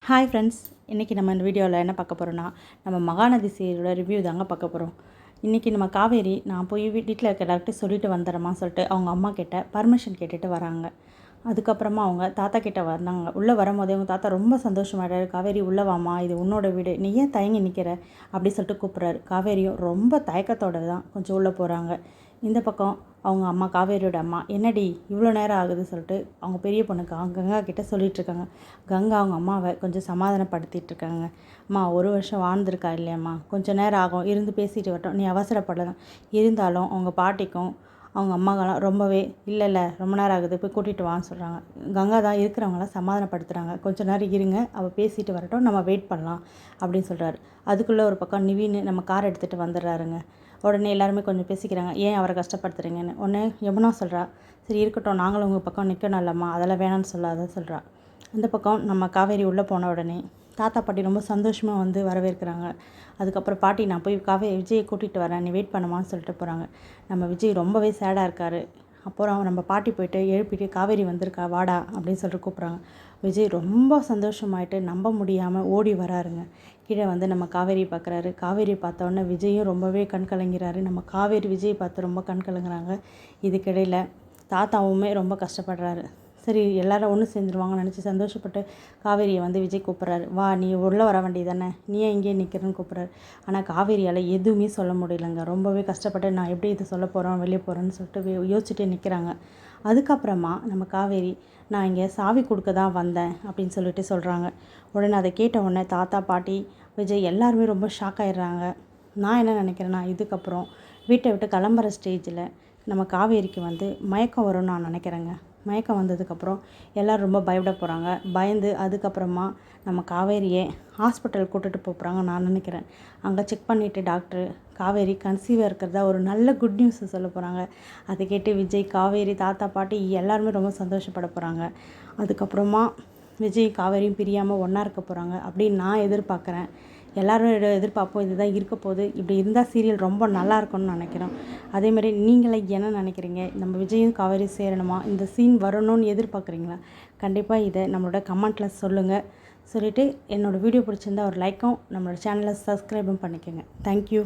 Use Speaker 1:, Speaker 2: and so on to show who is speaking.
Speaker 1: Hi friends, இன்றைக்கி நம்ம இந்த வீடியோவில் என்ன பார்க்க போகிறோன்னா, நம்ம மகாநதி சீரியலோட ரிவ்யூ தாங்க பார்க்க போகிறோம். இன்றைக்கி நம்ம காவேரி நான் போய் வீட்டில் இருக்க எல்லார்கிட்டையும் சொல்லிட்டு வந்துடுறேம்மா சொல்லிட்டு அவங்க அம்மா கிட்ட பர்மிஷன் கேட்டுட்டு வராங்க. அதுக்கப்புறமா அவங்க தாத்தா கிட்ட வந்தாங்க. உள்ளே வரும்போதே அவங்க தாத்தா ரொம்ப சந்தோஷமாயிட்டாரு. காவேரி உள்ளே வாம்மா, இது உன்னோட வீடு, நீ ஏன் தயங்கி நிற்கிற அப்படி சொல்லிட்டு கூப்பிட்றாரு. காவேரியும் ரொம்ப தயக்கத்தோடு தான் கொஞ்சம் உள்ளே போகிறாங்க. இந்த பக்கம் அவங்க அம்மா, காவேரியோட அம்மா, என்னடி இவ்வளோ நேரம் ஆகுது சொல்லிட்டு அவங்க பெரிய பொண்ணுக்கு கங்கா கிட்டே சொல்லிகிட்ருக்காங்க. கங்கா அவங்க அம்மாவை கொஞ்சம் சமாதானப்படுத்திட்டு இருக்காங்க. அம்மா, ஒரு வருஷம் வாழ்ந்துருக்கா இல்லையம்மா, கொஞ்சம் நேரம் ஆகும், இருந்து பேசிட்டு வரட்டும், நீ அவசரப்படலாம். இருந்தாலும் அவங்க பாட்டிக்கும் அவங்க அம்மாக்கெல்லாம் ரொம்பவே இல்லை ரொம்ப நேரம் ஆகுது, போய் கூட்டிகிட்டு வான்னு சொல்கிறாங்க. கங்கா தான் இருக்கிறவங்களாம் சமாதானப்படுத்துகிறாங்க. கொஞ்சம் நேரம் இருங்க, அவள் பேசிட்டு வரட்டும், நம்ம வெயிட் பண்ணலாம் அப்படின்னு சொல்கிறாரு. அதுக்குள்ளே ஒரு பக்கம் நிவின் நம்ம கார் எடுத்துகிட்டு வந்துடுறாருங்க. உடனே எல்லாருமே கொஞ்சம் பேசிக்கிறாங்க, ஏன் அவரை கஷ்டப்படுத்துறீங்கன்னு. உடனே யமுனா சொல்கிறா, சரி இருக்கட்டும், நாங்களும் உங்கள் பக்கம் நிற்கணும் இல்லைம்மா, அதெல்லாம் வேணான்னு சொல்லாத சொல்கிறா. அந்த பக்கம் நம்ம காவேரி உள்ளே போன உடனே தாத்தா பாட்டி ரொம்ப சந்தோஷமாக வந்து வரவேற்கிறாங்க. அதுக்கப்புறம் பாட்டி, நான் போய் விஜயை கூட்டிகிட்டு வரேன், நீ வெயிட் பண்ணுமான்னு சொல்லிட்டு போகிறாங்க. நம்ம விஜய் ரொம்பவே சேடாக இருக்கார். அப்புறம் நம்ம பாட்டி போய்ட்டு எழுப்பிட்டு, காவேரி வந்திருக்கா வாடா அப்படின்னு சொல்லிட்டு கூப்பிட்றாங்க. விஜய் ரொம்ப சந்தோஷமாயிட்டு நம்ப முடியாமல் ஓடி வராருங்க. கீழே வந்து நம்ம காவேரி பார்க்குறாரு. காவேரி பார்த்தோன்னே விஜயும் ரொம்பவே கண் கலங்கிறாரு. நம்ம காவேரி விஜய் பார்த்து ரொம்ப கண் கலங்குறாங்க. இதுக்கிடையில் தாத்தாவுமே ரொம்ப கஷ்டப்படுறாரு. சரி, எல்லோரும் ஒன்று சேர்ந்துருவாங்கன்னு நினச்சி சந்தோஷப்பட்டு காவேரியை வந்து விஜய் கூப்பிட்றாரு. வா, நீ உள்ளே வர வேண்டியது தானே, நீ ஏன் இங்கேயே நிற்கிறன்னு கூப்பிட்றாரு. ஆனால் காவேரியால் எதுவுமே சொல்ல முடியலைங்க. ரொம்பவே கஷ்டப்பட்டு நான் எப்படி இது சொல்ல போகிறோம், வெளியே போகிறேன்னு சொல்லிட்டு யோசிச்சுட்டே நிற்கிறாங்க. அதுக்கப்புறமா நம்ம காவேரி, நான் இங்கே சாவி கொடுக்க தான் வந்தேன் அப்படின்னு சொல்லிட்டு சொல்கிறாங்க. உடனே அதை கேட்ட உடனே தாத்தா பாட்டி விஜய் எல்லாருமே ரொம்ப ஷாக் ஆகிடுறாங்க. நான் என்ன நினைக்கிறேன்னா, இதுக்கப்புறம் வீட்டை விட்டு கிளம்புற ஸ்டேஜில் நம்ம காவேரிக்கு வந்து மயக்கம் வரும்னு நான் நினைக்கிறேங்க. மயக்கம் வந்ததுக்கப்புறம் எல்லோரும் ரொம்ப பயப்பட போகிறாங்க. பயந்து அதுக்கப்புறமா நம்ம காவேரியை ஹாஸ்பிட்டல் கூட்டிகிட்டு போகிறாங்க நான் நினைக்கிறேன். அங்கே செக் பண்ணிவிட்டு டாக்டரு காவேரி கன்சீவாக இருக்கிறதா ஒரு நல்ல குட் நியூஸ் சொல்ல போகிறாங்க. அதை கேட்டு விஜய், காவேரி, தாத்தா பாட்டி எல்லாருமே ரொம்ப சந்தோஷப்பட போகிறாங்க. அதுக்கப்புறமா விஜய் காவேரியும் பிரியாமல் ஒன்றா இருக்க போகிறாங்க அப்படின்னு நான் எதிர்பார்க்குறேன். எல்லோரும் எதிர்பார்ப்போம், இதுதான் இருக்க போகுது. இப்படி இருந்தால் சீரியல் ரொம்ப நல்லா இருக்கும்னு நினைக்கிறோம். அதேமாதிரி நீங்களே என்ன நினைக்கிறீங்க? நம்ம விஜயும் காவேரி சேரணுமா, இந்த சீன் வரணும்னு எதிர்பார்க்குறீங்களா? கண்டிப்பாக இதை நம்மளோட கமெண்ட்டில் சொல்லுங்கள். சொல்லிவிட்டு என்னோடய வீடியோ பிடிச்சிருந்தா ஒரு லைக்கும், நம்மளோட சேனலை சப்ஸ்கிரைபும் பண்ணிக்கோங்க. தேங்க்யூ.